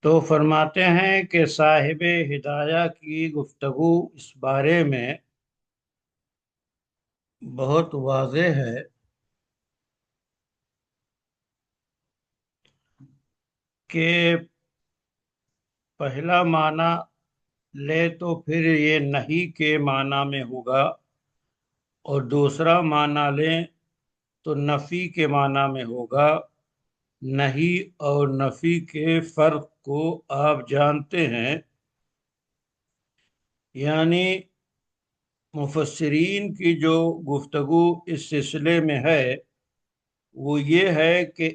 تو فرماتے ہیں کہ صاحب ہدایہ کی گفتگو اس بارے میں بہت واضح ہے کہ پہلا معنی لے تو پھر یہ نہیں کے معنی میں ہوگا، اور دوسرا معنی لیں تو نفی کے معنی میں ہوگا۔ نہیں اور نفی کے فرق کو آپ جانتے ہیں، یعنی مفسرین کی جو گفتگو اس سلسلے میں ہے وہ یہ ہے کہ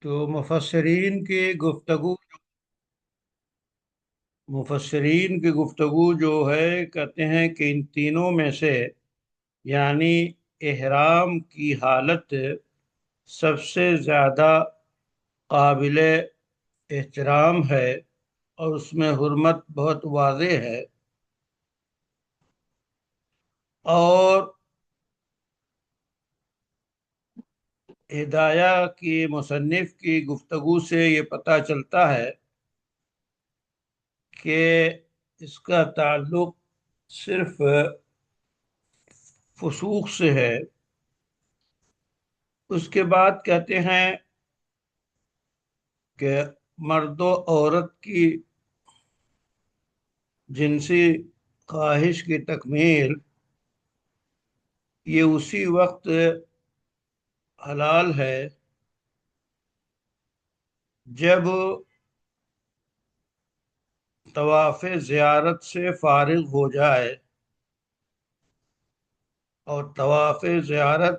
تو مفسرین کی گفتگو جو ہے، کہتے ہیں کہ ان تینوں میں سے یعنی احرام کی حالت سب سے زیادہ قابل احترام ہے اور اس میں حرمت بہت واضح ہے، اور ہدایہ کی مصنف کی گفتگو سے یہ پتہ چلتا ہے کہ اس کا تعلق صرف فسوق سے ہے۔ اس کے بعد کہتے ہیں کہ مرد و عورت کی جنسی خواہش کی تکمیل یہ اسی وقت حلال ہے جب طواف زیارت سے فارغ ہو جائے، اور طواف زیارت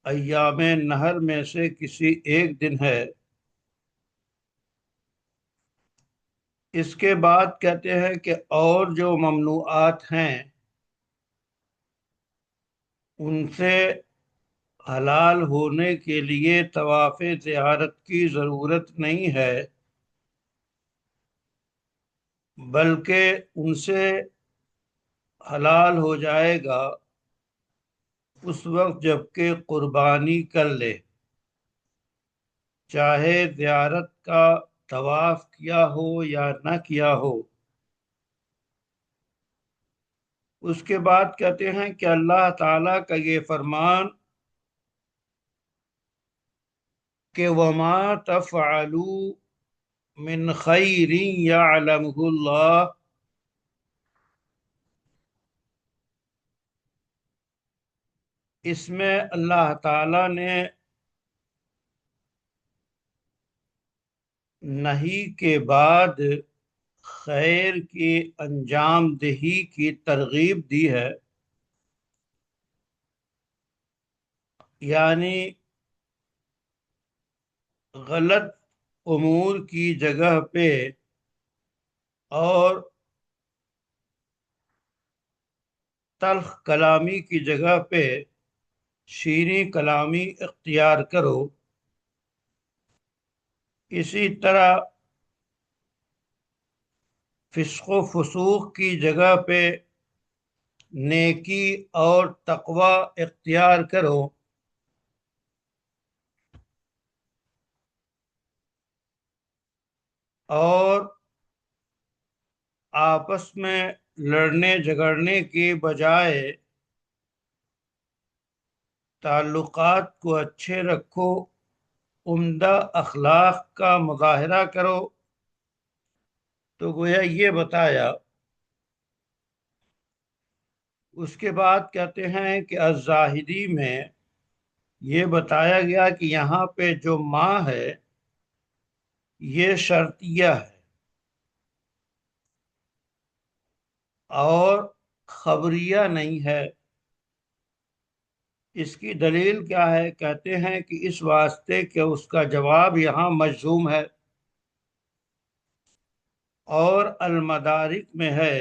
ایام نہر میں سے کسی ایک دن ہے۔ اس کے بعد کہتے ہیں کہ اور جو ممنوعات ہیں ان سے حلال ہونے کے لیے طواف زیارت کی ضرورت نہیں ہے، بلکہ ان سے حلال ہو جائے گا اس وقت جب کہ قربانی کر لے، چاہے زیارت کا طواف کیا ہو یا نہ کیا ہو۔ اس کے بعد کہتے ہیں کہ اللہ تعالیٰ کا یہ فرمان کہ وَمَا تَفْعَلُوا مِنْ خَيْرٍ يَعْلَمْهُ اللَّهُ، اس میں اللہ تعالیٰ نے نہیں کے بعد خیر کی انجام دہی کی ترغیب دی ہے، یعنی غلط امور کی جگہ پہ اور تلخ کلامی کی جگہ پہ شیریں کلامی اختیار کرو۔ اسی طرح فسق و فسوق کی جگہ پہ نیکی اور تقوی اختیار کرو، اور آپس میں لڑنے جھگڑنے کی بجائے تعلقات کو اچھے رکھو، عمدہ اخلاق کا مظاہرہ کرو۔ تو گویا یہ بتایا۔ اس کے بعد کہتے ہیں کہ الزاہدی میں یہ بتایا گیا کہ یہاں پہ جو ماں ہے یہ شرطیہ ہے اور خبریہ نہیں ہے۔ اس کی دلیل کیا ہے؟ کہتے ہیں کہ اس واسطے کہ اس کا جواب یہاں مجزوم ہے، اور المدارک میں ہے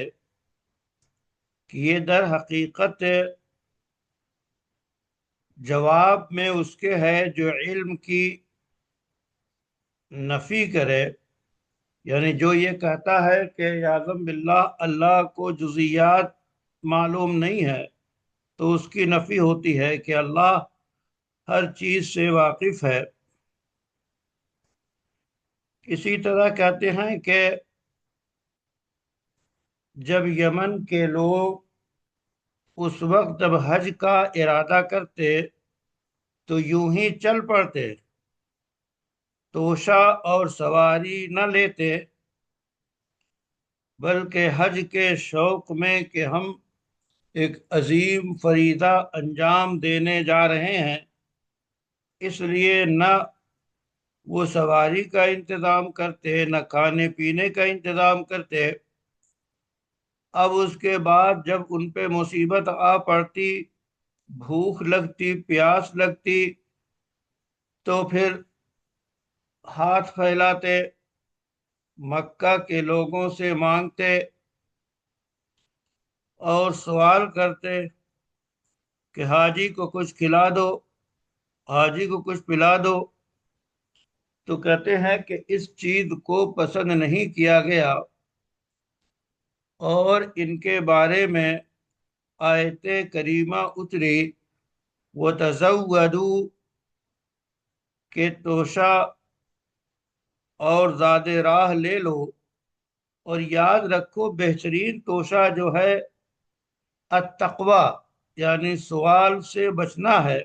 کہ یہ در حقیقت جواب میں اس کے ہے جو علم کی نفی کرے، یعنی جو یہ کہتا ہے کہ یعظم باللہ اللہ کو جزیات معلوم نہیں ہے، تو اس کی نفی ہوتی ہے کہ اللہ ہر چیز سے واقف ہے۔ اسی طرح کہتے ہیں کہ جب یمن کے لوگ اس وقت جب حج کا ارادہ کرتے تو یوں ہی چل پڑتے، توشہ اور سواری نہ لیتے، بلکہ حج کے شوق میں کہ ہم ایک عظیم فریضہ انجام دینے جا رہے ہیں، اس لیے نہ وہ سواری کا انتظام کرتے نہ کھانے پینے کا انتظام کرتے۔ اب اس کے بعد جب ان پہ مصیبت آ پڑتی، بھوک لگتی، پیاس لگتی، تو پھر ہاتھ پھیلاتے، مکہ کے لوگوں سے مانگتے اور سوال کرتے کہ حاجی کو کچھ کھلا دو، حاجی کو کچھ پلا دو۔ تو کہتے ہیں کہ اس چیز کو پسند نہیں کیا گیا، اور ان کے بارے میں آیت کریمہ اتری، وَتَزَوَّدُوا، کہ توشہ اور زاد راہ لے لو، اور یاد رکھو بہترین توشہ جو ہے التقوی، یعنی سوال سے بچنا ہے۔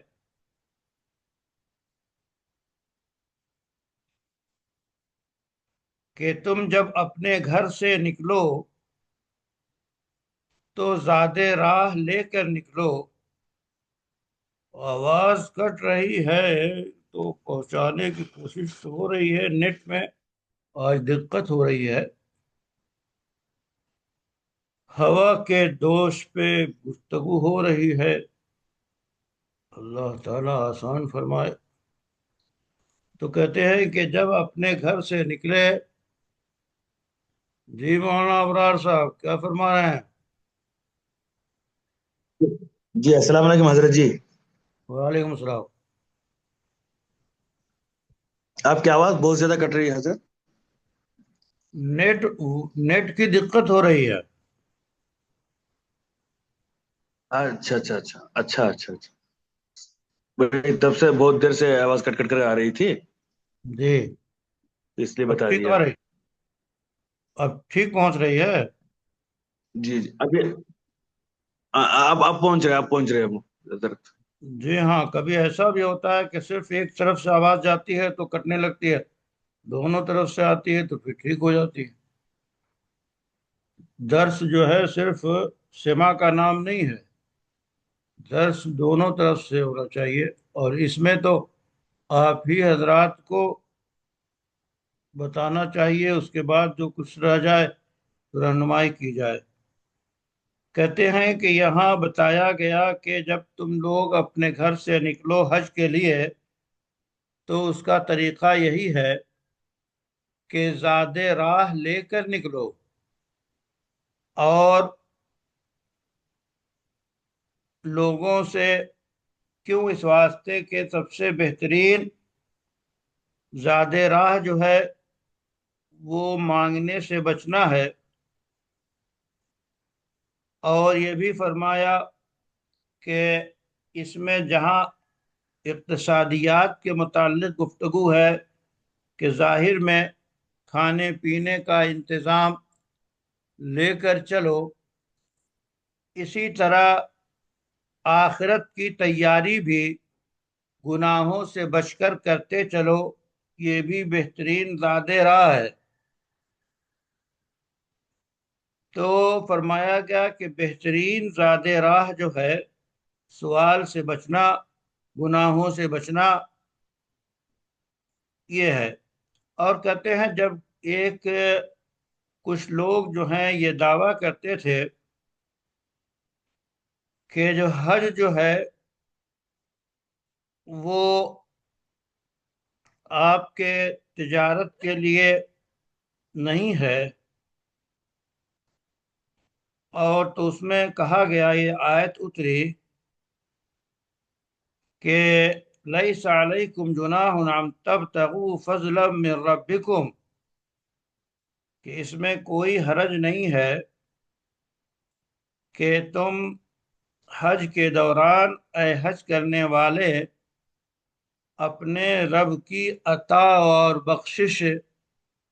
کہ تم جب اپنے گھر سے نکلو تو زاد راہ لے کر نکلو۔ آواز کٹ رہی ہے تو پہنچانے کی کوشش ہو رہی ہے، نیٹ میں آج دقت ہو رہی ہے۔ ہوا کے دوش پہ گفتگو ہو رہی ہے، اللہ تعالی آسان فرمائے۔ تو کہتے ہیں کہ جب اپنے گھر سے نکلے، جی مولانا ابرار صاحب کیا فرما رہے ہیں؟ جی السلام علیکم حضرت جی۔ وعلیکم السلام۔ آپ کی آواز بہت زیادہ کٹ رہی ہے حضرت۔ نیٹ نیٹ کی دقت ہو رہی ہے۔ اچھا اچھا اچھا اچھا اچھا اچھا، تب سے بہت دیر سے آواز کٹ کٹ کر آ رہی تھی، جی، اس لیے اب بتا ٹھیک دیا۔ آ رہی، اب ٹھیک پہنچ رہی ہے۔ جی جی ابھی آپ پہنچ رہے، آپ پہنچ رہے ہیں حضرت۔ جی ہاں، کبھی ایسا بھی ہوتا ہے کہ صرف ایک طرف سے آواز جاتی ہے تو کٹنے لگتی ہے، دونوں طرف سے آتی ہے تو پھر ٹھیک ہو جاتی ہے۔ درس جو ہے صرف سما کا نام نہیں ہے، درس دونوں طرف سے ہونا چاہیے، اور اس میں تو آپ ہی حضرات کو بتانا چاہیے، اس کے بعد جو کچھ رہ جائے تو رہنمائی کی جائے۔ کہتے ہیں کہ یہاں بتایا گیا کہ جب تم لوگ اپنے گھر سے نکلو حج کے لیے تو اس کا طریقہ یہی ہے کہ زاد راہ لے کر نکلو، اور لوگوں سے کیوں؟ اس واسطے کہ سب سے بہترین زاد راہ جو ہے وہ مانگنے سے بچنا ہے۔ اور یہ بھی فرمایا کہ اس میں جہاں اقتصادیات کے متعلق گفتگو ہے کہ ظاہر میں کھانے پینے کا انتظام لے کر چلو، اسی طرح آخرت کی تیاری بھی گناہوں سے بچ کر کرتے چلو، یہ بھی بہترین زاد راہ ہے۔ تو فرمایا گیا کہ بہترین زاد راہ جو ہے سوال سے بچنا، گناہوں سے بچنا، یہ ہے۔ اور کہتے ہیں جب ایک کچھ لوگ جو ہیں یہ دعویٰ کرتے تھے کہ جو حج جو ہے وہ آپ کے تجارت کے لیے نہیں ہے، اور تو اس میں کہا گیا، یہ آیت اتری کہ لیس علیکم جناح ان تبتغوا فضلا من ربکم، کہ اس میں کوئی حرج نہیں ہے کہ تم حج کے دوران، اے حج کرنے والے، اپنے رب کی عطا اور بخشش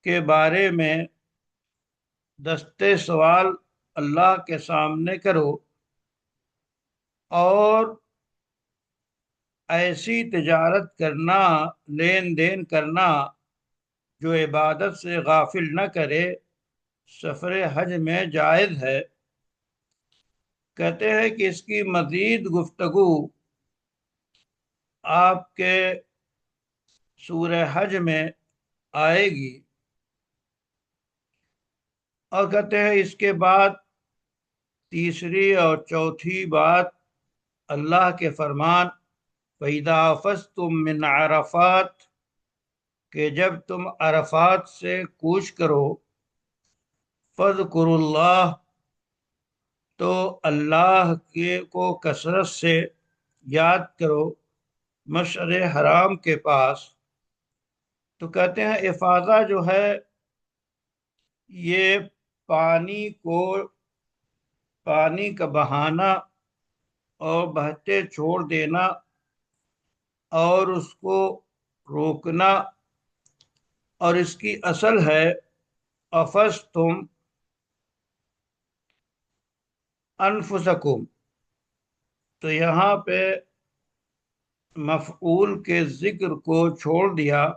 کے بارے میں دستے سوال اللہ کے سامنے کرو، اور ایسی تجارت کرنا، لین دین کرنا جو عبادت سے غافل نہ کرے، سفر حج میں جائز ہے۔ کہتے ہیں کہ اس کی مزید گفتگو آپ کے سورہ حج میں آئے گی، اور کہتے ہیں اس کے بعد تیسری اور چوتھی بات اللہ کے فرمان فَإِذَا أَفَضْتُم مِّنْ عَرَفَاتٍ، کہ جب تم عرفات سے کوچ کرو، فَاذْكُرُوا اللَّهَ، تو اللہ کو کثرت سے یاد کرو، مشعر حرام کے پاس۔ تو کہتے ہیں افاضہ جو ہے یہ پانی کا بہانا اور بہتے چھوڑ دینا اور اس کو روکنا، اور اس کی اصل ہے افضتم انفسکم۔ تو یہاں پہ مفعول کے ذکر کو چھوڑ دیا،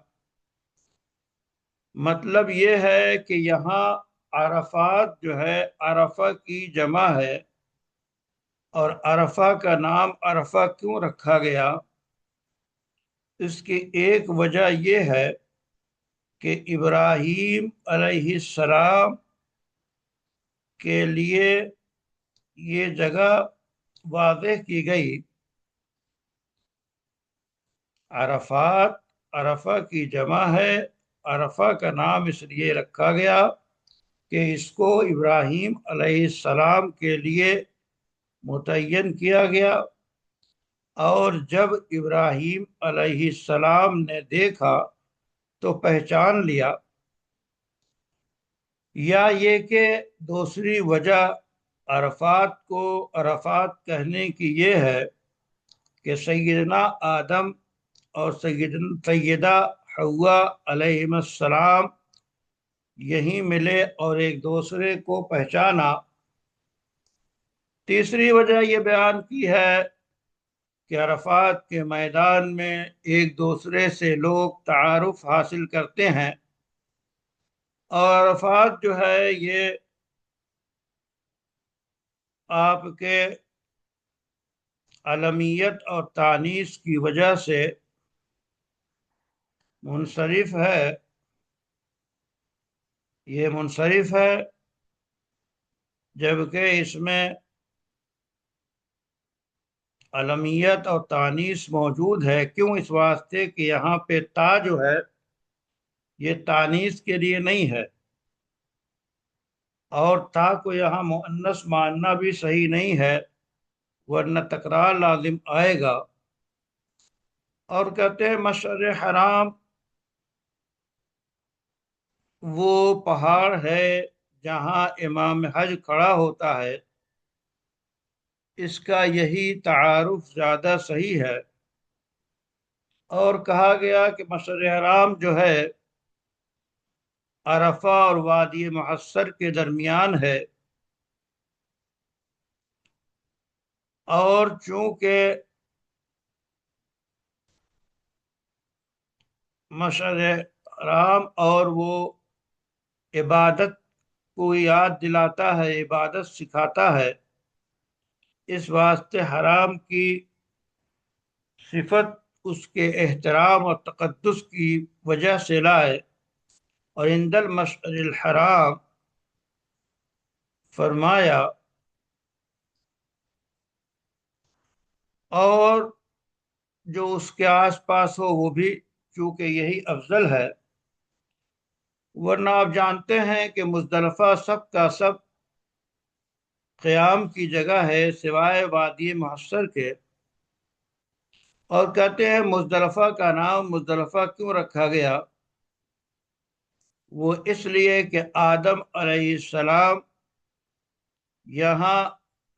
مطلب یہ ہے کہ یہاں عرفات جو ہے عرفہ کی جمع ہے، اور عرفہ کا نام عرفہ کیوں رکھا گیا؟ اس کی ایک وجہ یہ ہے کہ ابراہیم علیہ السلام کے لیے یہ جگہ واضح کی گئی۔ عرفات عرفہ کی جمع ہے، عرفہ کا نام اس لیے رکھا گیا کہ اس کو ابراہیم علیہ السلام کے لیے متعین کیا گیا، اور جب ابراہیم علیہ السلام نے دیکھا تو پہچان لیا۔ یا یہ کہ دوسری وجہ عرفات کو عرفات کہنے کی یہ ہے کہ سیدنا آدم اور سیدہ حوا علیہ السلام یہیں ملے اور ایک دوسرے کو پہچانا۔ تیسری وجہ یہ بیان کی ہے کہ عرفات کے میدان میں ایک دوسرے سے لوگ تعارف حاصل کرتے ہیں، اور عرفات جو ہے یہ آپ کے علمیت اور تانیث کی وجہ سے منصرف ہے، یہ منصرف ہے، جبکہ اس میں علمیت اور تانیث موجود ہے۔ کیوں؟ اس واسطے کہ یہاں پہ تا جو ہے یہ تانیث کے لیے نہیں ہے، اور تا کو یہاں مؤنث ماننا بھی صحیح نہیں ہے، ورنہ تکرار لازم آئے گا۔ اور کہتے ہیں مشعر حرام وہ پہاڑ ہے جہاں امام حج کھڑا ہوتا ہے، اس کا یہی تعارف زیادہ صحیح ہے۔ اور کہا گیا کہ مشعر حرام جو ہے عرفہ اور وادی محصر کے درمیان ہے، اور چونکہ مشعر حرام اور وہ عبادت کو یاد دلاتا ہے، عبادت سکھاتا ہے، اس واسطے حرام کی صفت اس کے احترام اور تقدس کی وجہ سے لائے، اور عند المشعر الحرام فرمایا، اور جو اس کے آس پاس ہو وہ بھی، چونکہ یہی افضل ہے۔ ورنہ آپ جانتے ہیں کہ مزدلفہ سب کا سب قیام کی جگہ ہے سوائے وادی محصر کے، اور کہتے ہیں مزدلفہ کا نام مزدلفہ کیوں رکھا گیا؟ وہ اس لیے کہ آدم علیہ السلام یہاں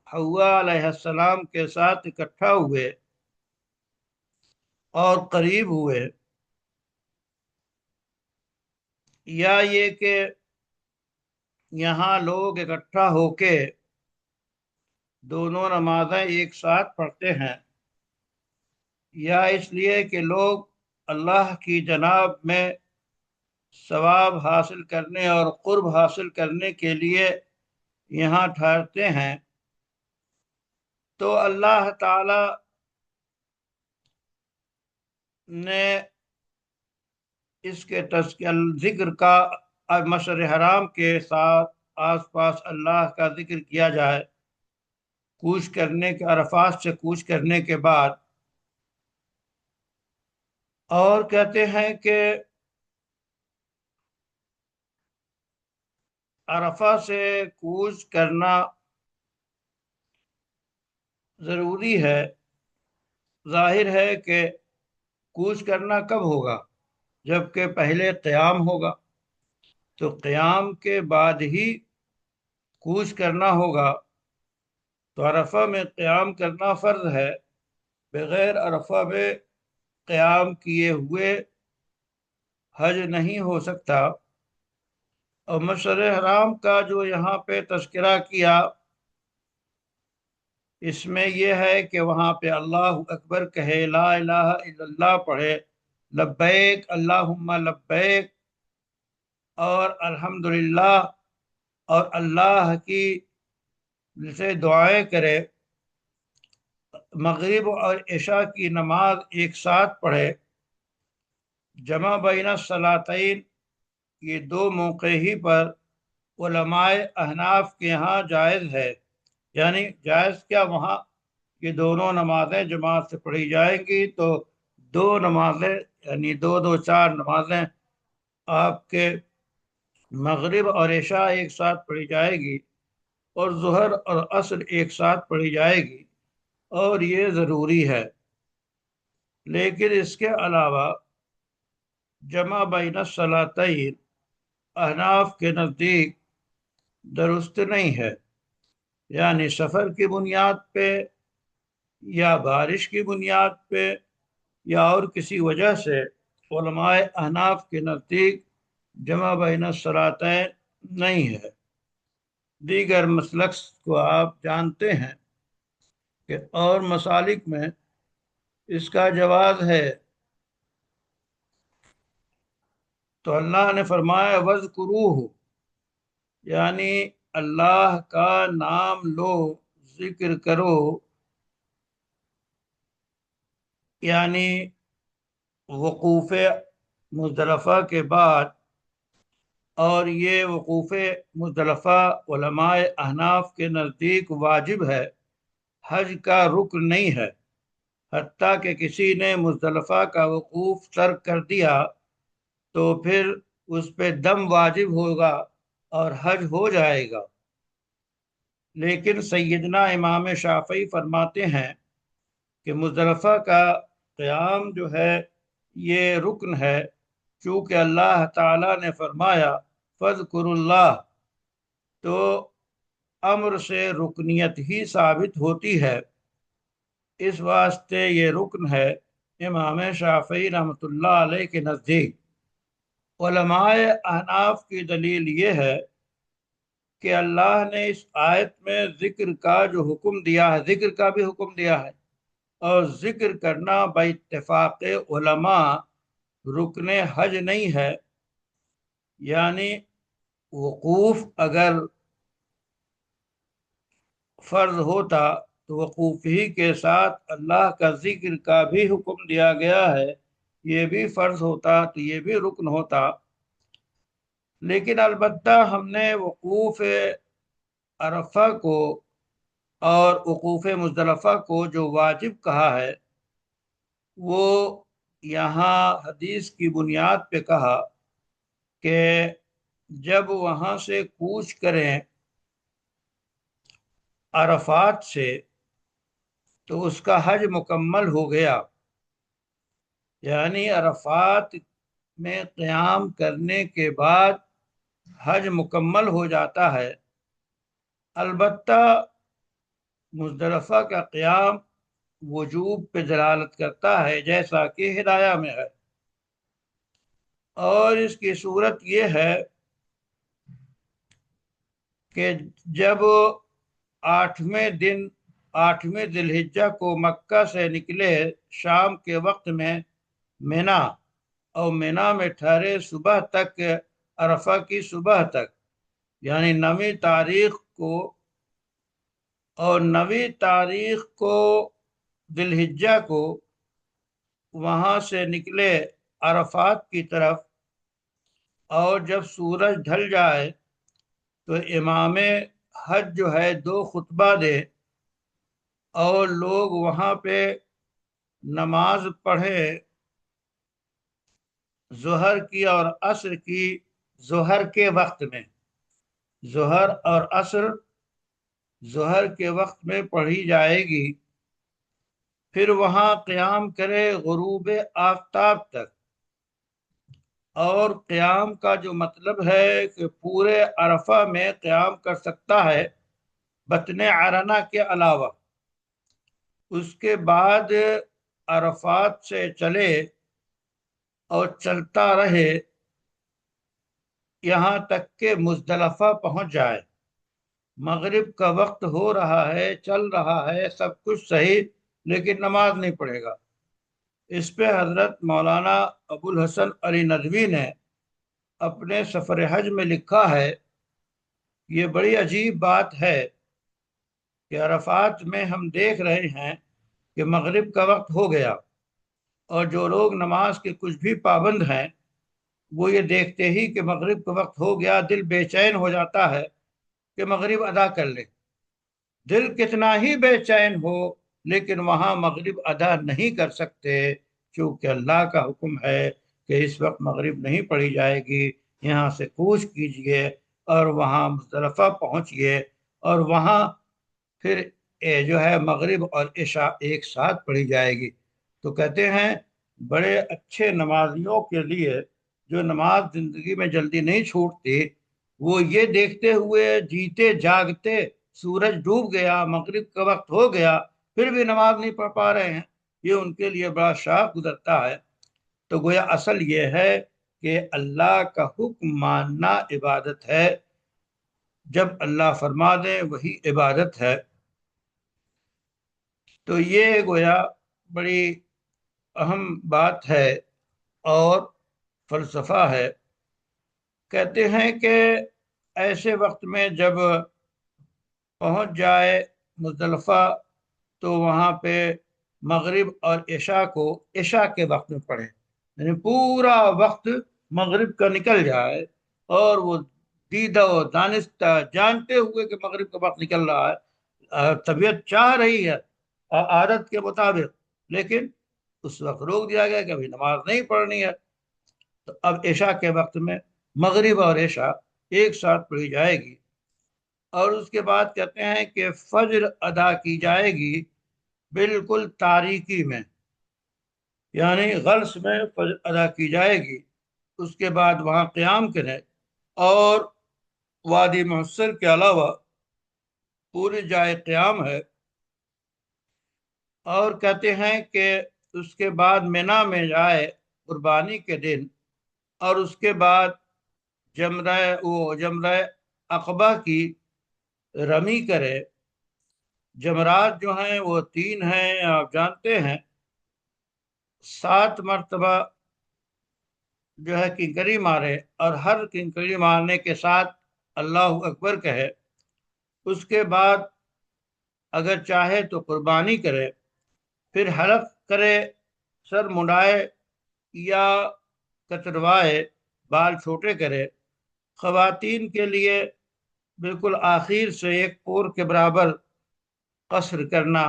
حوا علیہ السلام کے ساتھ اکٹھا ہوئے، اور قریب ہوئے، یا یہ کہ یہاں لوگ اکٹھا ہو کے دونوں نمازیں ایک ساتھ پڑھتے ہیں، یا اس لیے کہ لوگ اللہ کی جناب میں ثواب حاصل کرنے اور قرب حاصل کرنے کے لیے یہاں ٹھہرتے ہیں، تو اللہ تعالی نے اس کے ذکر کا مشعر حرام کے ساتھ آس پاس اللہ کا ذکر کیا جائے، کوچ کرنے کے عرفات سے کوچ کرنے کے بعد، اور کہتے ہیں کہ عرفہ سے کوچ کرنا ضروری ہے۔ ظاہر ہے کہ کوچ کرنا کب ہوگا؟ جبکہ پہلے قیام ہوگا، تو قیام کے بعد ہی کوچ کرنا ہوگا۔ تو عرفہ میں قیام کرنا فرض ہے، بغیر عرفہ میں قیام کیے ہوئے حج نہیں ہو سکتا۔ اور مشعر حرام کا جو یہاں پہ تذکرہ کیا، اس میں یہ ہے کہ وہاں پہ اللہ اکبر کہے، لا الہ الا اللہ پڑھے، لبیک اللہم لبیک، اور الحمدللہ، اور اللہ کی سے دعائیں کرے، مغرب اور عشاء کی نماز ایک ساتھ پڑھے، جمع بین الصلاتین، یہ دو موقع ہی پر علماء احناف کے ہاں جائز ہے۔ یعنی جائز کیا، وہاں یہ دونوں نمازیں جماعت سے پڑھی جائیں گی، تو دو نمازیں یعنی دو دو چار نمازیں آپ کے مغرب اور عشاء ایک ساتھ پڑھی جائے گی، اور ظہر اور عصر ایک ساتھ پڑھی جائے گی، اور یہ ضروری ہے۔ لیکن اس کے علاوہ جمع بین الصلاتین احناف کے نزدیک درست نہیں ہے، یعنی سفر کی بنیاد پہ یا بارش کی بنیاد پہ یا اور کسی وجہ سے علماء احناف کے نزدیک جمع بین الصلاتین نہیں ہے۔ دیگر مسلک کو آپ جانتے ہیں کہ اور مسالک میں اس کا جواز ہے۔ تو اللہ نے فرمایا وَاذْكُرُوهُ، یعنی اللہ کا نام لو، ذکر کرو، یعنی وقوف مزدلفہ کے بعد۔ اور یہ وقوف مزدلفہ علماء احناف کے نزدیک واجب ہے، حج کا رکن نہیں ہے۔ حتیٰ کہ کسی نے مزدلفہ کا وقوف ترک کر دیا تو پھر اس پہ دم واجب ہوگا اور حج ہو جائے گا۔ لیکن سیدنا امام شافعی فرماتے ہیں کہ مزدلفہ کا قیام جو ہے یہ رکن ہے، چونکہ اللہ تعالیٰ نے فرمایا فَاذْكُرُوا اللَّهَ، تو امر سے رکنیت ہی ثابت ہوتی ہے، اس واسطے یہ رکن ہے امام شافعی رحمۃ اللہ علیہ کے نزدیک۔ علماء احناف کی دلیل یہ ہے کہ اللہ نے اس آیت میں ذکر کا جو حکم دیا ہے، ذکر کا بھی حکم دیا ہے، اور ذکر کرنا باتفاق علماء رکن حج نہیں ہے۔ یعنی وقوف اگر فرض ہوتا تو وقوف ہی کے ساتھ اللہ کا ذکر کا بھی حکم دیا گیا ہے، یہ بھی فرض ہوتا تو یہ بھی رکن ہوتا۔ لیکن البتہ ہم نے وقوف عرفہ کو اور وقوف مزدلفہ کو جو واجب کہا ہے، وہ یہاں حدیث کی بنیاد پہ کہا کہ جب وہاں سے کوچ کریں عرفات سے تو اس کا حج مکمل ہو گیا، یعنی عرفات میں قیام کرنے کے بعد حج مکمل ہو جاتا ہے۔ البتہ مزدلفہ کا قیام وجوب پہ دلالت کرتا ہے جیسا کہ ہدایہ میں ہے۔ اور اس کی صورت یہ ہے کہ جب 8ویں ذی الحجہ کو مکہ سے نکلے، شام کے وقت میں مینا، اور مینا میں ٹھہرے صبح تک، عرفہ کی صبح تک، یعنی 9 تاریخ کو، اور 9 تاریخ کو ذی الحجہ کو وہاں سے نکلے عرفات کی طرف، اور جب سورج ڈھل جائے تو امام حج جو ہے 2 خطبہ دے، اور لوگ وہاں پہ نماز پڑھے ظہر کی اور عصر کی، ظہر کے وقت میں، ظہر اور عصر ظہر کے وقت میں پڑھی جائے گی۔ پھر وہاں قیام کرے غروب آفتاب تک، اور قیام کا جو مطلب ہے کہ پورے عرفہ میں قیام کر سکتا ہے بطن عرنہ کے علاوہ۔ اس کے بعد عرفات سے چلے اور چلتا رہے یہاں تک کہ مزدلفہ پہنچ جائے۔ مغرب کا وقت ہو رہا ہے، چل رہا ہے، سب کچھ صحیح، لیکن نماز نہیں پڑھے گا۔ اس پہ حضرت مولانا ابو الحسن علی ندوی نے اپنے سفر حج میں لکھا ہے، یہ بڑی عجیب بات ہے کہ عرفات میں ہم دیکھ رہے ہیں کہ مغرب کا وقت ہو گیا، اور جو لوگ نماز کے کچھ بھی پابند ہیں وہ یہ دیکھتے ہی کہ مغرب کا وقت ہو گیا دل بے چین ہو جاتا ہے کہ مغرب ادا کر لے۔ دل کتنا ہی بے چین ہو لیکن وہاں مغرب ادا نہیں کر سکتے، چونکہ اللہ کا حکم ہے کہ اس وقت مغرب نہیں پڑھی جائے گی، یہاں سے کوچ کیجئے اور وہاں مزدلفہ پہنچئے، اور وہاں پھر جو ہے مغرب اور عشاء ایک ساتھ پڑھی جائے گی۔ تو کہتے ہیں بڑے اچھے نمازیوں کے لیے جو نماز زندگی میں جلدی نہیں چھوٹتی، وہ یہ دیکھتے ہوئے جیتے جاگتے سورج ڈوب گیا، مغرب کا وقت ہو گیا، پھر بھی نماز نہیں پڑھ پا رہے ہیں، یہ ان کے لیے بڑا شاق گزرتا ہے۔ تو گویا اصل یہ ہے کہ اللہ کا حکم ماننا عبادت ہے، جب اللہ فرما دے وہی عبادت ہے۔ تو یہ گویا بڑی اہم بات ہے اور فلسفہ ہے۔ کہتے ہیں کہ ایسے وقت میں جب پہنچ جائے مزدلفہ تو وہاں پہ مغرب اور عشاء کو عشاء کے وقت میں پڑھے، یعنی پورا وقت مغرب کا نکل جائے، اور وہ دیدہ و دانستہ جانتے ہوئے کہ مغرب کا وقت نکل رہا ہے، طبیعت چاہ رہی ہے عادت کے مطابق، لیکن اس وقت روک دیا گیا کہ ابھی نماز نہیں پڑھنی ہے۔ تو اب عشاء کے وقت میں مغرب اور عشاء ایک ساتھ پڑھی جائے گی، اور اس کے بعد کہتے ہیں کہ فجر ادا کی جائے گی بالکل تاریکی میں، یعنی غلس میں فجر ادا کی جائے گی۔ اس کے بعد وہاں قیام کرے، اور وادی محصر کے علاوہ پوری جائے قیام ہے، اور کہتے ہیں کہ اس کے بعد مینا میں جائے قربانی کے دن، اور اس کے بعد جمرہ عقبہ کی رمی کرے۔ جمرات جو ہیں وہ 3 ہیں، آپ جانتے ہیں، 7 مرتبہ جو ہے کنکری مارے، اور ہر کنکری مارنے کے ساتھ اللہ اکبر کہے۔ اس کے بعد اگر چاہے تو قربانی کرے، پھر حلق کرے، سر منڈائے یا کتروائے، بال چھوٹے کرے۔ خواتین کے لیے بالکل آخر سے 1 پور کے برابر قصر کرنا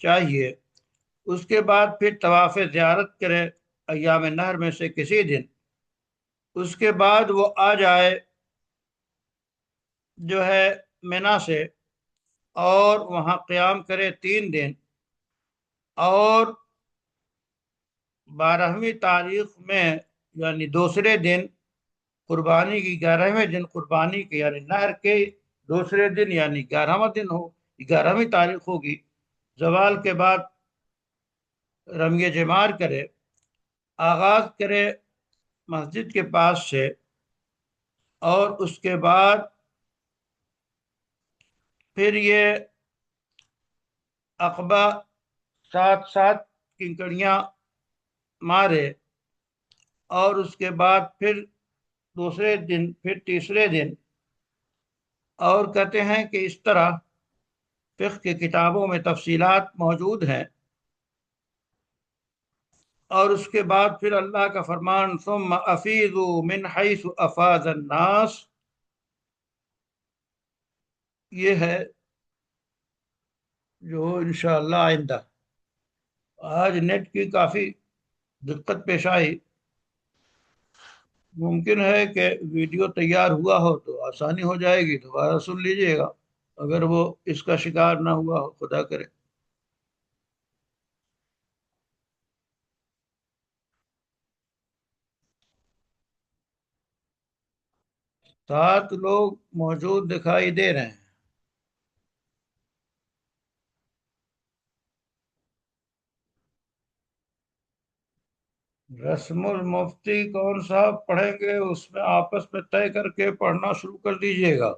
چاہیے۔ اس کے بعد پھر طواف زیارت کرے ایام نہر میں سے کسی دن۔ اس کے بعد وہ آ جائے جو ہے مینا سے، اور وہاں قیام کرے 3 دن، اور 12ویں تاریخ میں یعنی دوسرے دن قربانی کی، 11ویں دن قربانی کے یعنی نہر کے دوسرے دن یعنی 11واں دن ہو، 11ویں تاریخ ہوگی، زوال کے بعد رمگ جمار کرے، آغاز کرے مسجد کے پاس سے، اور اس کے بعد پھر یہ عقبہ سات سات کنکریاں مارے، اور اس کے بعد پھر دوسرے دن، پھر تیسرے دن، اور کہتے ہیں کہ اس طرح فقہ کی کتابوں میں تفصیلات موجود ہیں۔ اور اس کے بعد پھر اللہ کا فرمان ثم افیضوا من حیث افاض الناس، یہ ہے جو انشاءاللہ آئندہ۔ آج نیٹ کی کافی دقت پیش آئی، ممکن ہے کہ ویڈیو تیار ہوا ہو تو آسانی ہو جائے گی، دوبارہ سن لیجئے گا اگر وہ اس کا شکار نہ ہوا ہو، خدا کرے۔ 7 لوگ موجود دکھائی دے رہے ہیں۔ رسم المفتی کون صاحب پڑھیں گے؟ اس میں آپس میں طے کر کے پڑھنا شروع کر دیجئے گا۔